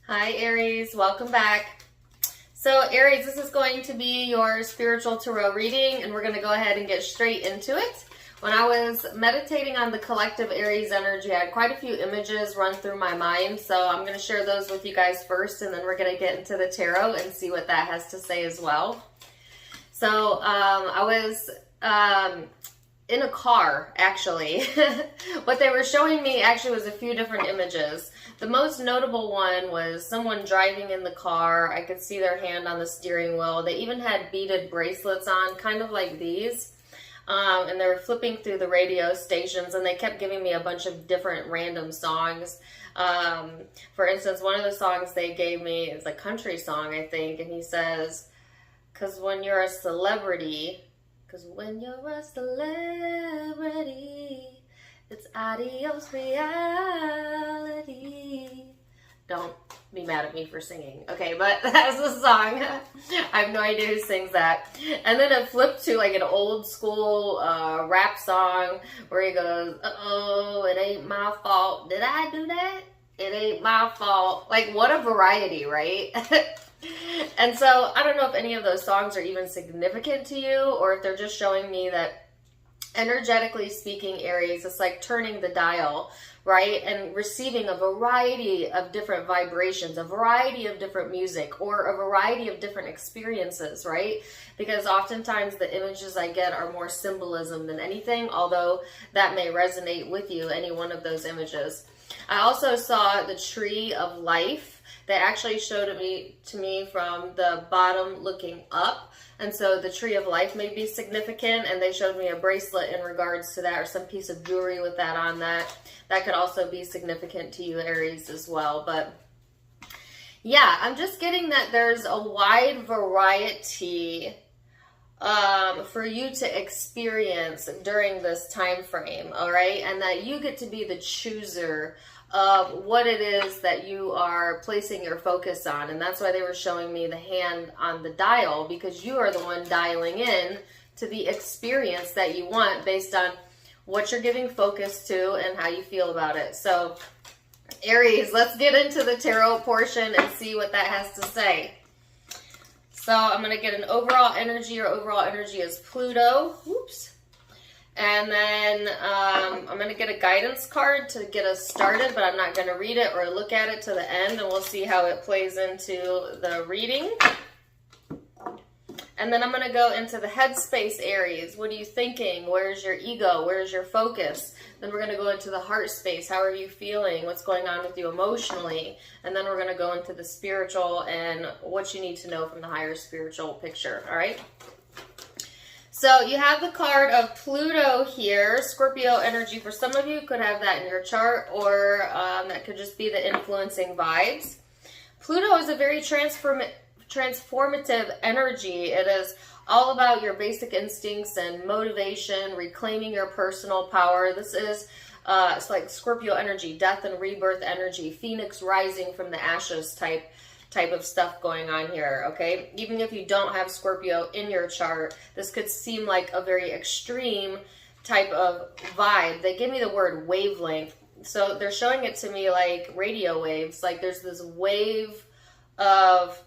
Hi Aries, welcome back. So Aries, this is going to be your spiritual tarot reading, and we're going to go ahead and get straight into it. When I was meditating on the collective Aries energy, I had quite a few images run through my mind, so I'm going to share those with you guys first, and then we're going to get into the tarot and see what that has to say as well. So I was in a car, actually. What they were showing me actually was a few different images. The most notable one was someone driving in the car. I could see their hand on the steering wheel. They even had beaded bracelets on, kind of like these. And they were flipping through the radio stations, and they kept giving me a bunch of different random songs. For instance, one of the songs they gave me is a country song, I think, and he says, "'Cause when you're a celebrity, it's adios reality." Don't be mad at me for singing. Okay, but that's the song. I have no idea who sings that. And then it flipped to like an old school rap song where he goes, "Uh-oh, it ain't my fault. Did I do that? It ain't my fault." Like, what a variety, right? And so I don't know if any of those songs are even significant to you, or if they're just showing me that energetically speaking, Aries, it's like turning the dial, right? And receiving a variety of different vibrations, a variety of different music, or a variety of different experiences, right? Because oftentimes the images I get are more symbolism than anything, although that may resonate with you, any one of those images. I also saw the tree of life. That actually showed to me from the bottom looking up. And so the tree of life may be significant, and they showed me a bracelet in regards to that, or some piece of jewelry with that on that. That could also be significant to you, Aries, as well. But yeah, I'm just getting that there's a wide variety for you to experience during this time frame, all right? And that you get to be the chooser of what it is that you are placing your focus on. And that's why they were showing me the hand on the dial, because you are the one dialing in to the experience that you want based on what you're giving focus to and how you feel about it. So Aries, let's get into the tarot portion and see what that has to say. So I'm going to get an overall energy. Your overall energy is Pluto. Oops. And then I'm going to get a guidance card to get us started, but I'm not going to read it or look at it to the end, and we'll see how it plays into the reading. And then I'm going to go into the headspace, Aries. What are you thinking? Where's your ego? Where's your focus? Then we're going to go into the heart space. How are you feeling? What's going on with you emotionally? And then we're going to go into the spiritual and what you need to know from the higher spiritual picture. All right? So you have the card of Pluto here, Scorpio energy. For some of you, could have that in your chart, or that could just be the influencing vibes. Pluto is a very transformative energy. It is all about your basic instincts and motivation, reclaiming your personal power. This is it's like Scorpio energy, death and rebirth energy, phoenix rising from the ashes type of stuff going on here, okay? Even if you don't have Scorpio in your chart, this could seem like a very extreme type of vibe. They give me the word wavelength. So they're showing it to me like radio waves. Like there's this wave of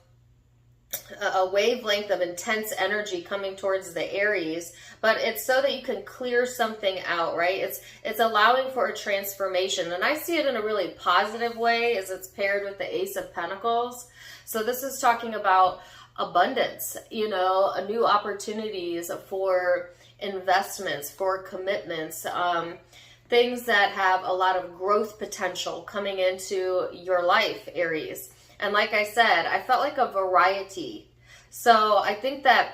a wavelength of intense energy coming towards the Aries, but it's so that you can clear something out, right? It's allowing for a transformation, and I see it in a really positive way as it's paired with the Ace of Pentacles. So this is talking about abundance, you know, new opportunities for investments, for commitments, things that have a lot of growth potential coming into your life, Aries. And like I said, I felt like a variety. So I think that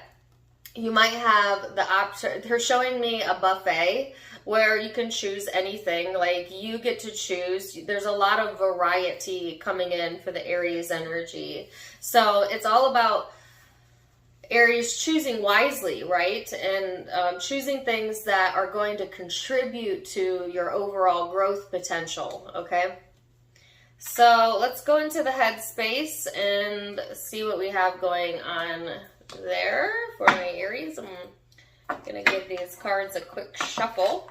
you might have the option. They're showing me a buffet where you can choose anything. Like you get to choose. There's a lot of variety coming in for the Aries energy. So it's all about Aries choosing wisely, right? And choosing things that are going to contribute to your overall growth potential, okay? So let's go into the headspace and see what we have going on there for my Aries. I'm going to give these cards a quick shuffle.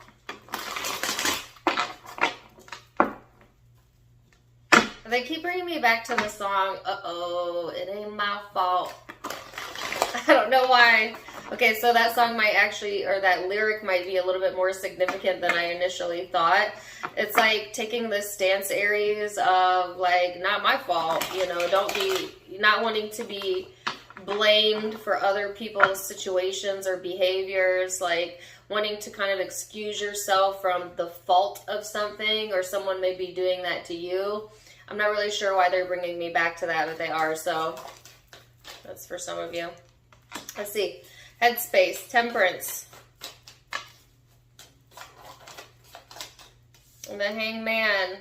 they keep bringing me back to the song, uh-oh, it ain't my fault. I don't know why. Okay, so that song might actually, or that lyric might be a little bit more significant than I initially thought. It's like taking this stance, Aries, of like, not my fault, you know, don't be, not wanting to be blamed for other people's situations or behaviors, like wanting to kind of excuse yourself from the fault of something, or someone may be doing that to you. I'm not really sure why they're bringing me back to that, but they are, so that's for some of you. Let's see. Headspace, Temperance. And the Hangman.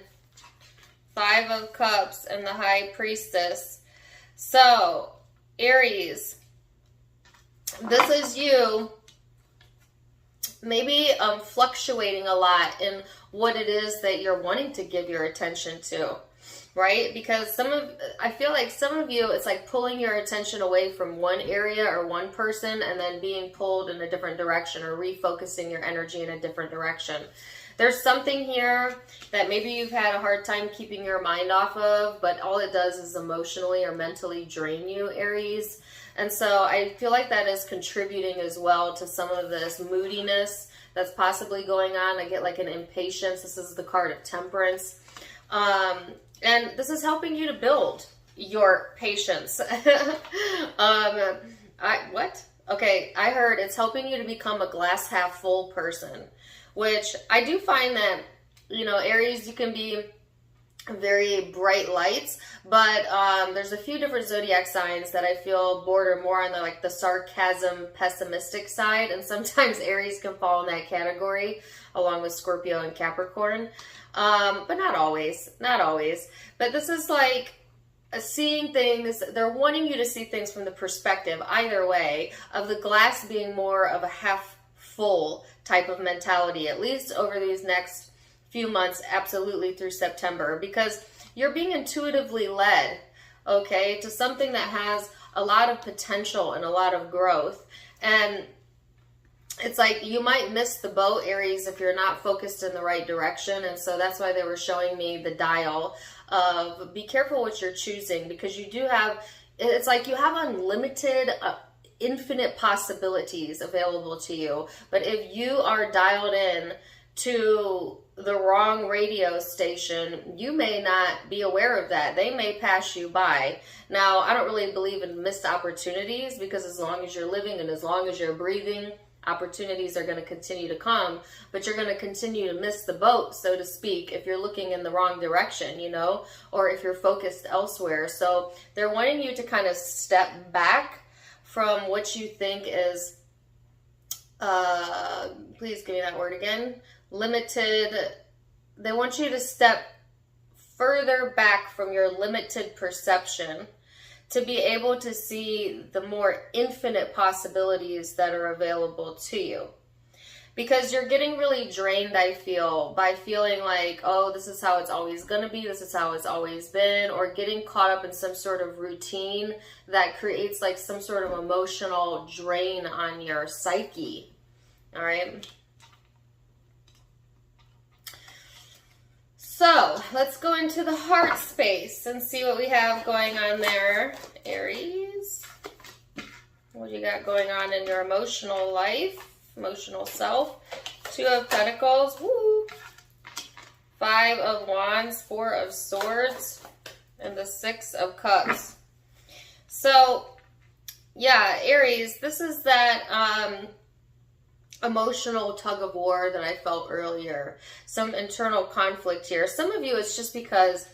5 of Cups and the High Priestess. So, Aries, this is you maybe fluctuating a lot in what it is that you're wanting to give your attention to. Right? Because I feel like some of you, it's like pulling your attention away from one area or one person and then being pulled in a different direction, or refocusing your energy in a different direction. There's something here that maybe you've had a hard time keeping your mind off of, but all it does is emotionally or mentally drain you, Aries. And so I feel like that is contributing as well to some of this moodiness that's possibly going on. I get like an impatience. This is the card of Temperance. And this is helping you to build your patience. What? Okay, I heard it's helping you to become a glass half full person, which I do find that, you know, Aries, you can be very bright lights, but there's a few different zodiac signs that I feel border more on the sarcasm, pessimistic side, and sometimes Aries can fall in that category along with Scorpio and Capricorn, but not always, but this is like seeing things, they're wanting you to see things from the perspective, either way, of the glass being more of a half full type of mentality, at least over these next few months, absolutely through September, because you're being intuitively led, okay, to something that has a lot of potential and a lot of growth. And it's like you might miss the boat, Aries, if you're not focused in the right direction. And so that's why they were showing me the dial of be careful what you're choosing, because you do have, it's like you have unlimited infinite possibilities available to you. But if you are dialed in to the wrong radio station, you may not be aware of that. They may pass you by. Now, I don't really believe in missed opportunities, because as long as you're living and as long as you're breathing, opportunities are going to continue to come, but you're going to continue to miss the boat, so to speak, if you're looking in the wrong direction, you know, or if you're focused elsewhere. So they're wanting you to kind of step back from what you think is, please give me that word again, limited. They want you to step further back from your limited perception to be able to see the more infinite possibilities that are available to you. Because you're getting really drained, I feel, by feeling like, oh, this is how it's always going to be, this is how it's always been, or getting caught up in some sort of routine that creates like some sort of emotional drain on your psyche. All right? So let's go into the heart space and see what we have going on there, Aries. What do you got going on in your emotional life, emotional self? 2 of Pentacles, woo. 5 of Wands, 4 of Swords, and the 6 of Cups. So, yeah, Aries, this is that emotional tug of war that I felt earlier. Some internal conflict here. Some of you, it's just because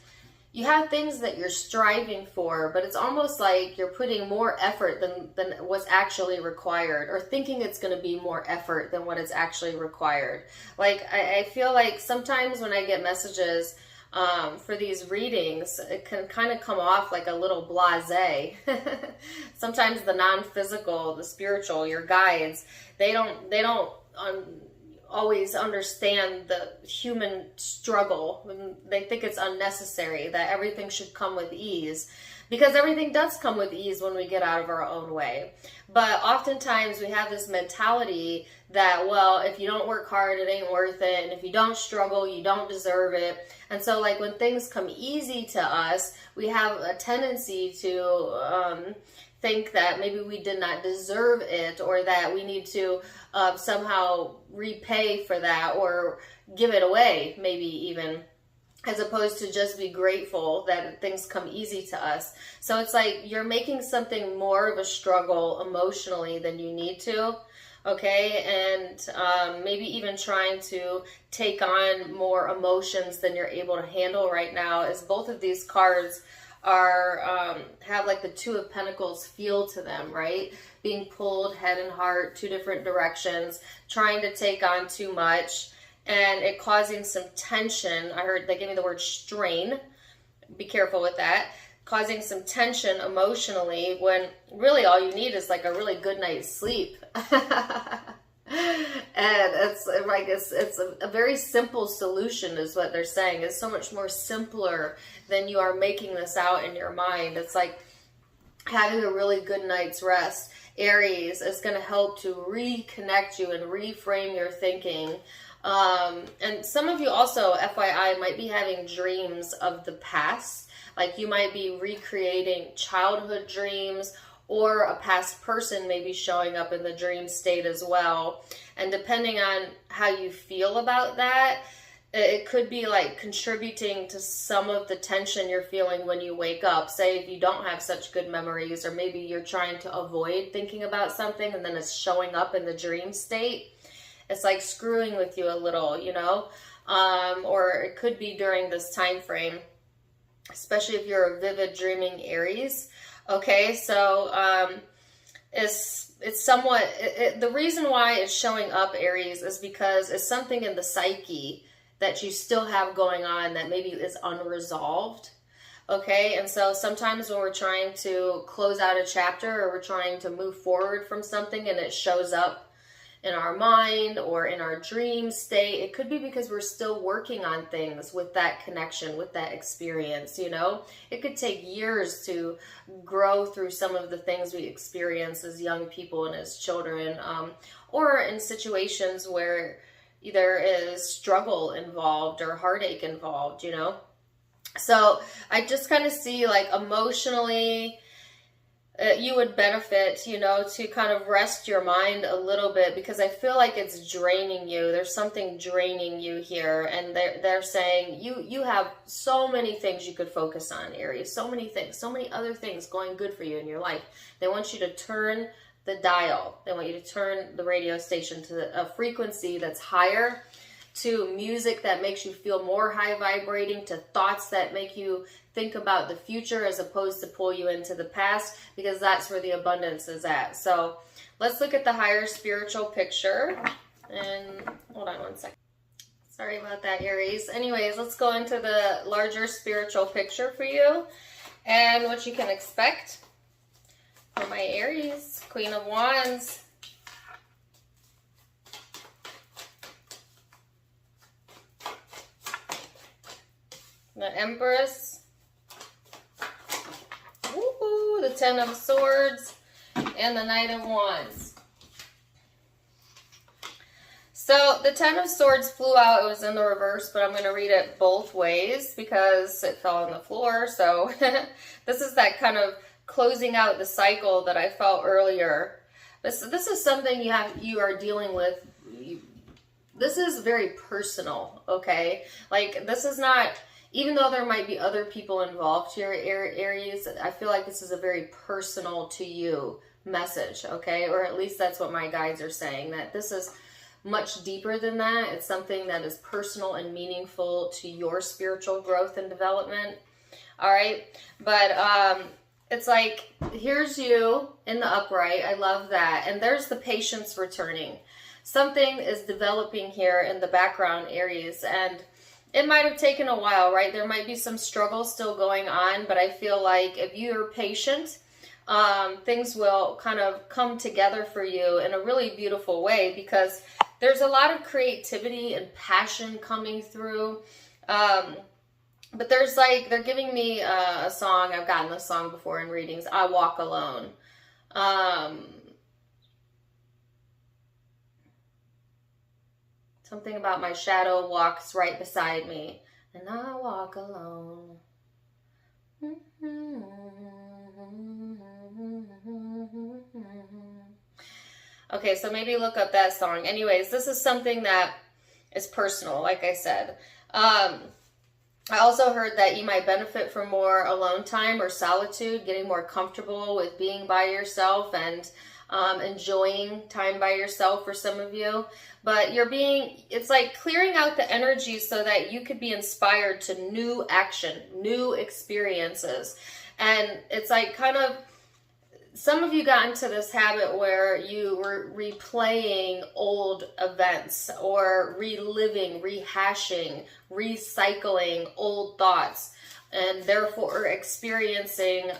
you have things that you're striving for, but it's almost like you're putting more effort than what's actually required, or thinking it's going to be more effort than what is actually required. Like, I feel like sometimes when I get messages for these readings, it can kind of come off like a little blasé. Sometimes the non-physical, the spiritual, your guides, they don't always understand the human struggle. They think it's unnecessary, that everything should come with ease, because everything does come with ease when we get out of our own way. But oftentimes we have this mentality that, well, if you don't work hard, it ain't worth it. And if you don't struggle, you don't deserve it. And so like when things come easy to us, we have a tendency to think that maybe we did not deserve it, or that we need to somehow repay for that or give it away, maybe even, as opposed to just be grateful that things come easy to us. So it's like you're making something more of a struggle emotionally than you need to, okay? And maybe even trying to take on more emotions than you're able to handle right now, as both of these cards are have like the Two of Pentacles feel to them, right? Being pulled head and heart, two different directions, trying to take on too much, and it causing some tension. I heard they gave me the word strain. Be careful with that. Causing some tension emotionally, when really all you need is like a really good night's sleep. And it's like it's a very simple solution is what they're saying. It's so much more simpler than you are making this out in your mind. It's like having a really good night's rest, Aries, is going to help to reconnect you and reframe your thinking. And some of you also, FYI, might be having dreams of the past. Like you might be recreating childhood dreams, or a past person may be showing up in the dream state as well. And depending on how you feel about that, it could be like contributing to some of the tension you're feeling when you wake up. Say if you don't have such good memories, or maybe you're trying to avoid thinking about something and then it's showing up in the dream state. It's like screwing with you a little, you know? Or it could be during this time frame, especially if you're a vivid dreaming Aries. Okay, so it's somewhat, the reason why it's showing up, Aries, is because it's something in the psyche that you still have going on that maybe is unresolved. Okay, and so sometimes when we're trying to close out a chapter, or we're trying to move forward from something and it shows up in our mind or in our dream state, it could be because we're still working on things with that connection, with that experience, you know? It could take years to grow through some of the things we experience as young people and as children, or in situations where there is struggle involved or heartache involved, you know? So I just kind of see like emotionally, you would benefit, you know, to kind of rest your mind a little bit, because I feel like it's draining you. There's something draining you here, and they're saying you have so many things you could focus on, Aries. So many things, so many other things going good for you in your life. They want you to turn the dial. They want you to turn the radio station to a frequency that's higher, to music that makes you feel more high vibrating, to thoughts that make you think about the future as opposed to pull you into the past, because that's where the abundance is at. So let's look at the higher spiritual picture. And hold on one second. Sorry about that, Aries. Anyways, let's go into the larger spiritual picture for you and what you can expect for my Aries. Queen of Wands. The Empress. Woohoo! The Ten of Swords and the Knight of Wands. So the Ten of Swords flew out. It was in the reverse, but I'm going to read it both ways because it fell on the floor. So this is that kind of closing out the cycle that I felt earlier. This is something you are dealing with. This is very personal, okay? Like, this is not, even though there might be other people involved here, Aries, I feel like this is a very personal to you message, okay? Or at least that's what my guides are saying, that this is much deeper than that. It's something that is personal and meaningful to your spiritual growth and development, all right? But it's like, here's you in the upright. I love that. And there's the patience returning. Something is developing here in the background, Aries, and it might have taken a while, right? There might be some struggle still going on, but I feel like if you're patient, things will kind of come together for you in a really beautiful way, because there's a lot of creativity and passion coming through. But there's like, they're giving me a song. I've gotten this song before in readings. I Walk Alone. Something about my shadow walks right beside me, and I walk alone. Okay, so maybe look up that song. Anyways, this is something that is personal, like I said. I also heard that you might benefit from more alone time or solitude, getting more comfortable with being by yourself and enjoying time by yourself for some of you. But it's like clearing out the energy so that you could be inspired to new action, new experiences. And it's like kind of, some of you got into this habit where you were replaying old events or reliving, rehashing, recycling old thoughts, and therefore experiencing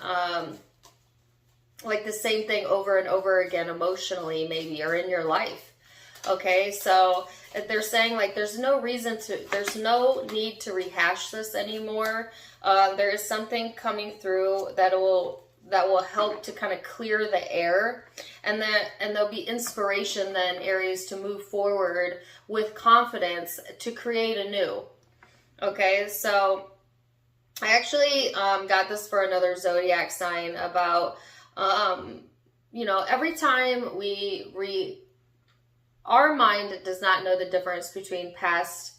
like the same thing over and over again emotionally, maybe, or in your life. Okay, so they're saying like there's no need to rehash this anymore. There is something coming through that will help to kind of clear the air, and there'll be inspiration then, Aries, to move forward with confidence to create anew. Okay, so I actually got this for another zodiac sign about every time our mind does not know the difference between past,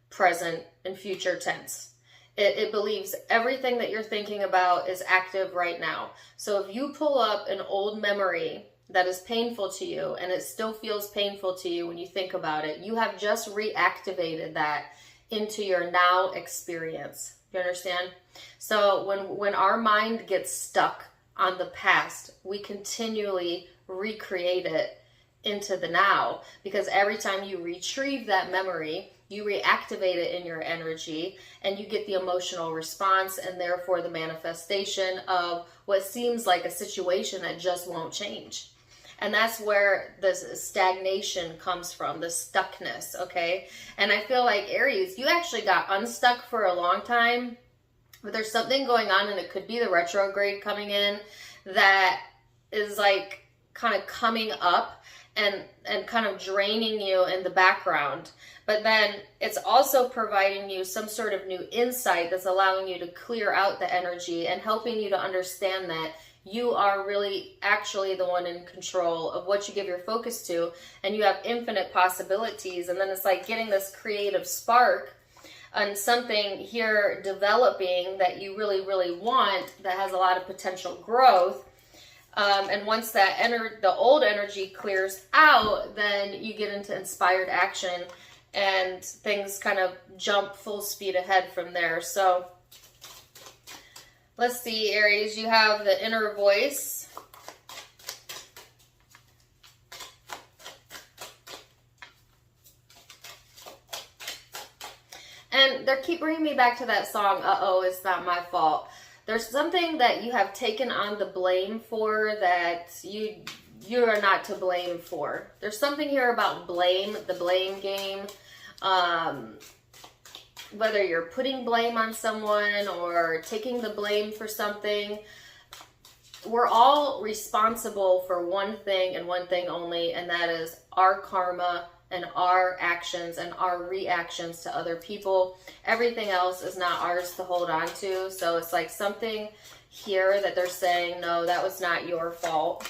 present, and future tense. It believes everything that you're thinking about is active right now. So if you pull up an old memory that is painful to you, and it still feels painful to you when you think about it, you have just reactivated that into your now experience. You understand? So when our mind gets stuck on the past, we continually recreate it into the now, because every time you retrieve that memory, you reactivate it in your energy, and you get the emotional response, and therefore the manifestation of what seems like a situation that just won't change. And that's where this stagnation comes from, the stuckness, okay? And I feel like, Aries, you actually got unstuck for a long time, but there's something going on, and it could be the retrograde coming in that is like kind of coming up and kind of draining you in the background. But then it's also providing you some sort of new insight that's allowing you to clear out the energy and helping you to understand that you are really actually the one in control of what you give your focus to, and you have infinite possibilities. And then it's like getting this creative spark and something here developing that you really, really want, that has a lot of potential growth. And once the old energy clears out, then you get into inspired action, and things kind of jump full speed ahead from there. So let's see, Aries, you have the inner voice. And they keep bringing me back to that song, Uh-Oh, It's Not My Fault. There's something that you have taken on the blame for that you are not to blame for. There's something here about blame, the blame game. Whether you're putting blame on someone or taking the blame for something, we're all responsible for one thing and one thing only, and that is our karma and our actions and our reactions to other people. Everything else is not ours to hold on to. So it's like something here that they're saying, no, that was not your fault.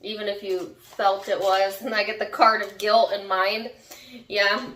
Even if you felt it was. And I get the card of guilt in mind. Yeah.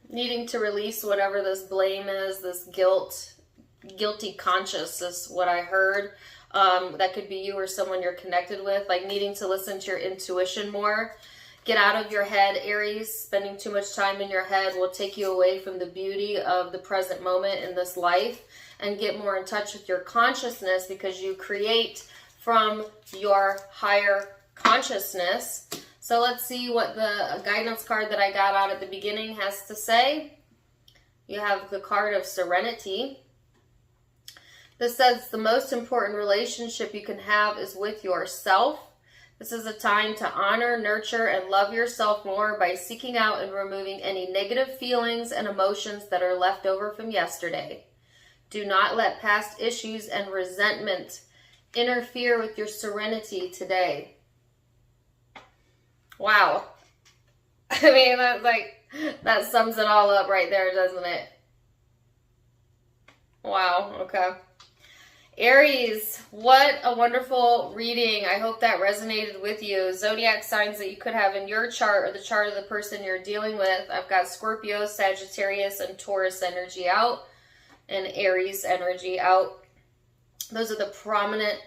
Needing to release whatever this blame is, this guilty conscience is what I heard. That could be you or someone you're connected with, like needing to listen to your intuition more. Get out of your head, Aries. Spending too much time in your head will take you away from the beauty of the present moment in this life, and get more in touch with your consciousness, because you create from your higher consciousness. So let's see what the guidance card that I got out at the beginning has to say. You have the card of Serenity. This says the most important relationship you can have is with yourself. This is a time to honor, nurture, and love yourself more by seeking out and removing any negative feelings and emotions that are left over from yesterday. Do not let past issues and resentment interfere with your serenity today. Wow. I mean, that sums it all up right there, doesn't it? Wow, okay. Aries, what a wonderful reading. I hope that resonated with you. Zodiac signs that you could have in your chart or the chart of the person you're dealing with. I've got Scorpio, Sagittarius, and Taurus energy out, and Aries energy out. Those are the prominent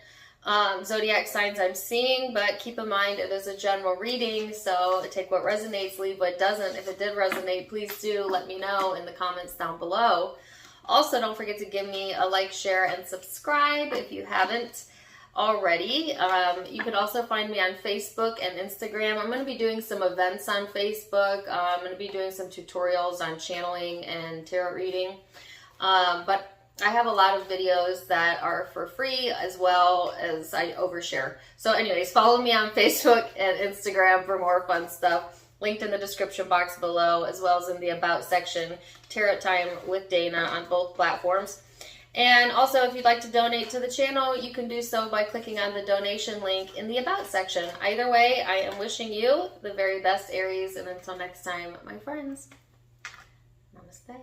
zodiac signs I'm seeing, but keep in mind it is a general reading, so take what resonates, leave what doesn't. If it did resonate, please do let me know in the comments down below. Also, don't forget to give me a like, share, and subscribe if you haven't already. You can also find me on Facebook and Instagram. I'm going to be doing some events on Facebook. I'm going to be doing some tutorials on channeling and tarot reading. But I have a lot of videos that are for free as well as I overshare. So anyways, follow me on Facebook and Instagram for more fun stuff. Linked in the description box below, as well as in the About section. Tarot Time with Dana on both platforms. And also, if you'd like to donate to the channel, you can do so by clicking on the donation link in the About section. Either way, I am wishing you the very best, Aries. And until next time, my friends, namaste.